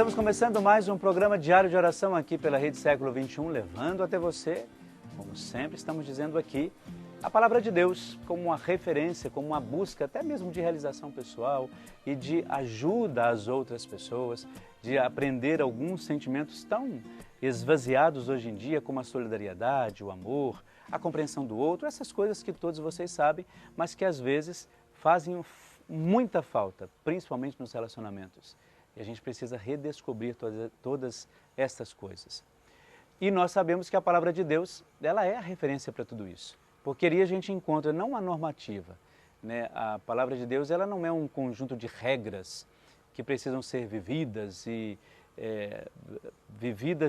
Estamos começando mais um programa diário de oração aqui pela Rede Século XXI, levando até você, como sempre estamos dizendo aqui, a Palavra de Deus como uma referência, como uma busca até mesmo de realização pessoal e de ajuda às outras pessoas, de aprender alguns sentimentos tão esvaziados hoje em dia, como a solidariedade, o amor, a compreensão do outro, essas coisas que todos vocês sabem, mas que às vezes fazem muita falta, principalmente nos relacionamentos. E a gente precisa redescobrir todas estas coisas. E nós sabemos que a Palavra de Deus, ela é a referência para tudo isso. Porque ali a gente encontra não uma normativa, né? A Palavra de Deus, ela não é um conjunto de regras que precisam ser vividas e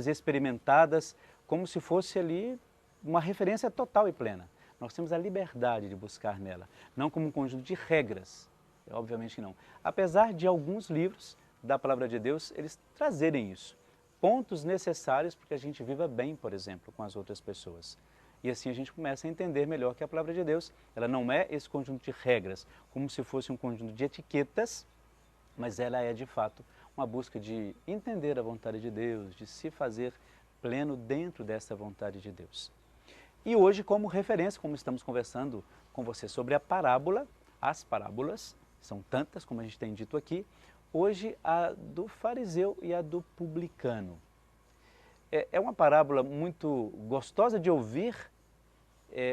experimentadas, como se fosse ali uma referência total e plena. Nós temos a liberdade de buscar nela, não como um conjunto de regras, obviamente que não. Apesar de alguns livros da Palavra de Deus, eles trazerem isso. Pontos necessários para que a gente viva bem, por exemplo, com as outras pessoas. E assim a gente começa a entender melhor que a Palavra de Deus, ela não é esse conjunto de regras, como se fosse um conjunto de etiquetas, mas ela é de fato uma busca de entender a vontade de Deus, de se fazer pleno dentro dessa vontade de Deus. E hoje, como referência, como estamos conversando com você sobre a parábola, as parábolas, são tantas como a gente tem dito aqui, hoje a do fariseu e a do publicano. É uma parábola muito gostosa de ouvir,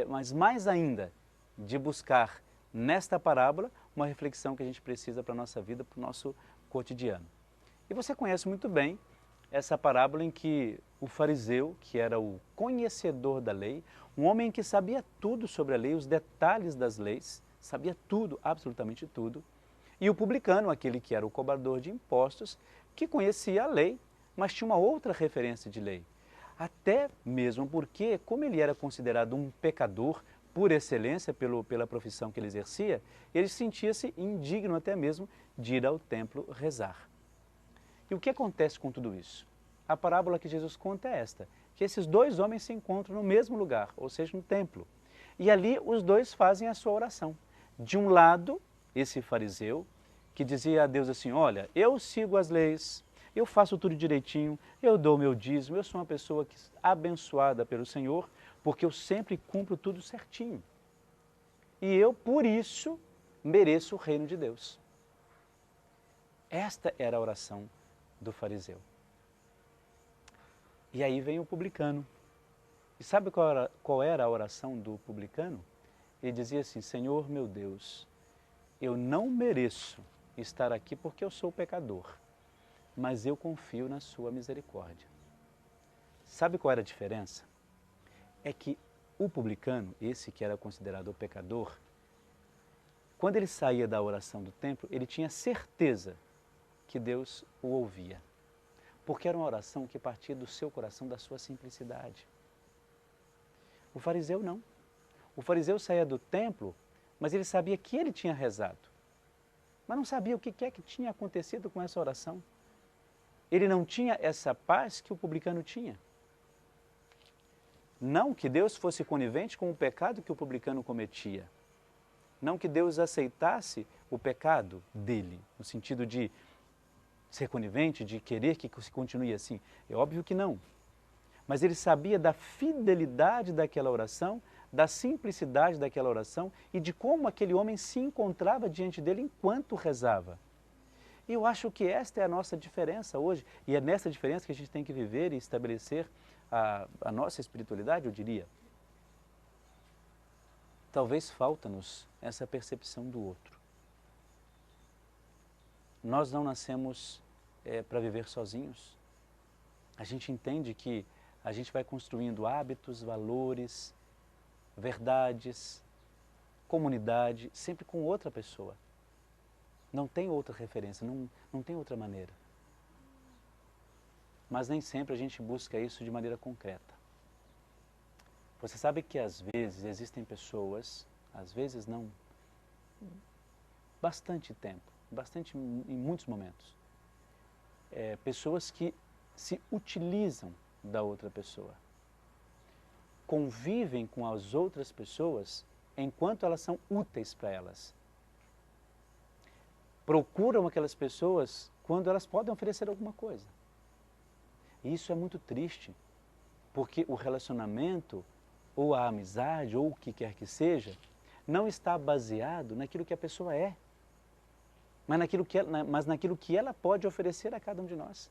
mas mais ainda de buscar nesta parábola uma reflexão que a gente precisa para a nossa vida, para o nosso cotidiano. E você conhece muito bem essa parábola em que o fariseu, que era o conhecedor da lei, um homem que sabia tudo sobre a lei, os detalhes das leis, sabia tudo, absolutamente tudo, e o publicano, aquele que era o cobrador de impostos, que conhecia a lei, mas tinha uma outra referência de lei. Até mesmo porque, como ele era considerado um pecador por excelência pela profissão que ele exercia, ele sentia-se indigno até mesmo de ir ao templo rezar. E o que acontece com tudo isso? A parábola que Jesus conta é esta, que esses dois homens se encontram no mesmo lugar, ou seja, no templo. E ali os dois fazem a sua oração. De um lado, esse fariseu, que dizia a Deus assim, olha, eu sigo as leis, eu faço tudo direitinho, eu dou meu dízimo, eu sou uma pessoa abençoada pelo Senhor, porque eu sempre cumpro tudo certinho. E eu, por isso, mereço o reino de Deus. Esta era a oração do fariseu. E aí vem o publicano. E sabe qual era a oração do publicano? Ele dizia assim, Senhor meu Deus, eu não mereço estar aqui porque eu sou pecador, mas eu confio na sua misericórdia. Sabe qual era a diferença? É que o publicano, esse que era considerado o pecador, quando ele saía da oração do templo, ele tinha certeza que Deus o ouvia. Porque era uma oração que partia do seu coração, da sua simplicidade. O fariseu não. O fariseu saía do templo, mas ele sabia que ele tinha rezado. Mas não sabia o que é que tinha acontecido com essa oração. Ele não tinha essa paz que o publicano tinha. Não que Deus fosse conivente com o pecado que o publicano cometia. Não que Deus aceitasse o pecado dele, no sentido de ser conivente, de querer que se continue assim. É óbvio que não. Mas ele sabia da fidelidade daquela oração, da simplicidade daquela oração e de como aquele homem se encontrava diante dele enquanto rezava. E eu acho que esta é a nossa diferença hoje, e é nessa diferença que a gente tem que viver e estabelecer a nossa espiritualidade, eu diria. Talvez falta-nos essa percepção do outro. Nós não nascemos para viver sozinhos. A gente entende que a gente vai construindo hábitos, valores, verdades, comunidade, sempre com outra pessoa. Não tem outra referência, não tem outra maneira. Mas nem sempre a gente busca isso de maneira concreta. Você sabe que às vezes existem pessoas, às vezes não, bastante tempo, em muitos momentos, pessoas que se utilizam da outra pessoa, convivem com as outras pessoas enquanto elas são úteis para elas. Procuram aquelas pessoas quando elas podem oferecer alguma coisa. E isso é muito triste, porque o relacionamento, ou a amizade, ou o que quer que seja, não está baseado naquilo que a pessoa é, mas naquilo que ela pode oferecer a cada um de nós.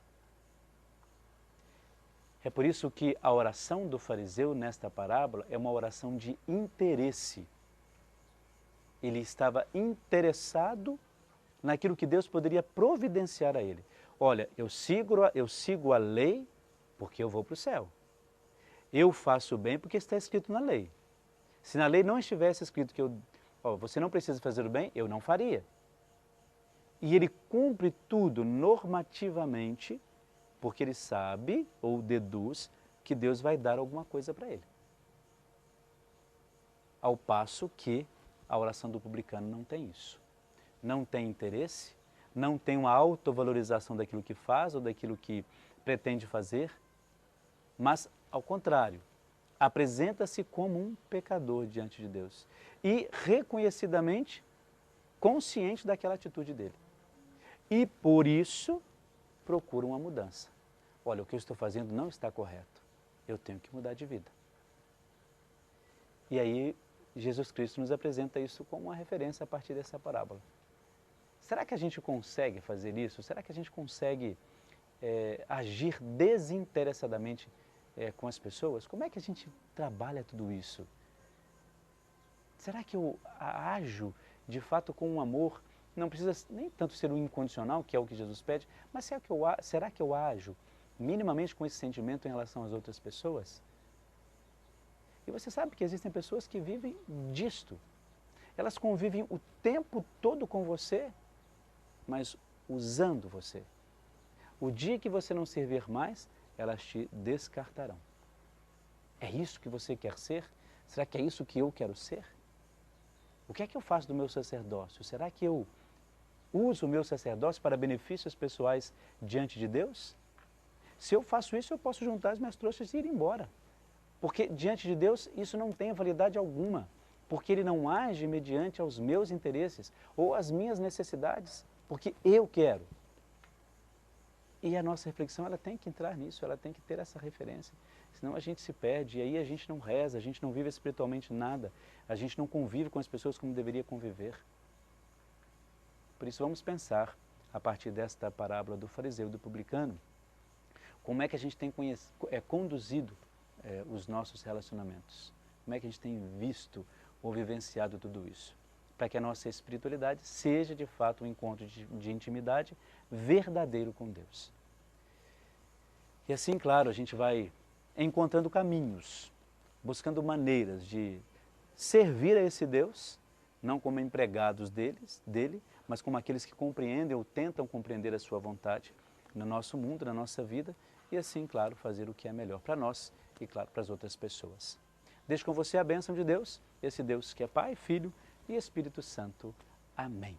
É por isso que a oração do fariseu nesta parábola é uma oração de interesse. Ele estava interessado naquilo que Deus poderia providenciar a ele. Olha, eu sigo a lei porque eu vou para o céu. Eu faço o bem porque está escrito na lei. Se na lei não estivesse escrito que você não precisa fazer o bem, eu não faria. E ele cumpre tudo normativamente porque ele sabe ou deduz que Deus vai dar alguma coisa para ele. Ao passo que a oração do publicano não tem isso. Não tem interesse, não tem uma autovalorização daquilo que faz ou daquilo que pretende fazer, mas, ao contrário, apresenta-se como um pecador diante de Deus e reconhecidamente consciente daquela atitude dele. E, por isso, procura uma mudança. Olha, o que eu estou fazendo não está correto. Eu tenho que mudar de vida. E aí, Jesus Cristo nos apresenta isso como uma referência a partir dessa parábola. Será que a gente consegue fazer isso? Será que a gente consegue agir desinteressadamente com as pessoas? Como é que a gente trabalha tudo isso? Será que eu ajo de fato com um amor? Não precisa nem tanto ser o incondicional, que é o que Jesus pede, mas será que eu ajo minimamente com esse sentimento em relação às outras pessoas? E você sabe que existem pessoas que vivem disto. Elas convivem o tempo todo com você, mas usando você. O dia que você não servir mais, elas te descartarão. É isso que você quer ser? Será que é isso que eu quero ser? O que é que eu faço do meu sacerdócio? Será que eu uso o meu sacerdócio para benefícios pessoais diante de Deus? Se eu faço isso, eu posso juntar as minhas trouxas e ir embora. Porque diante de Deus isso não tem validade alguma. Porque Ele não age mediante aos meus interesses ou as minhas necessidades. Porque eu quero. E a nossa reflexão ela tem que entrar nisso, ela tem que ter essa referência. Senão a gente se perde e aí a gente não reza, a gente não vive espiritualmente nada. A gente não convive com as pessoas como deveria conviver. Por isso vamos pensar, a partir desta parábola do fariseu e do publicano, como é que a gente tem conduzido os nossos relacionamentos. Como é que a gente tem visto ou vivenciado tudo isso. Para que a nossa espiritualidade seja de fato um encontro de intimidade verdadeiro com Deus. E assim, claro, a gente vai encontrando caminhos, buscando maneiras de servir a esse Deus, não como empregados dele, mas como aqueles que compreendem ou tentam compreender a sua vontade no nosso mundo, na nossa vida, e assim, claro, fazer o que é melhor para nós e, claro, para as outras pessoas. Deixo com você a bênção de Deus, esse Deus que é Pai, Filho e Espírito Santo. Amém.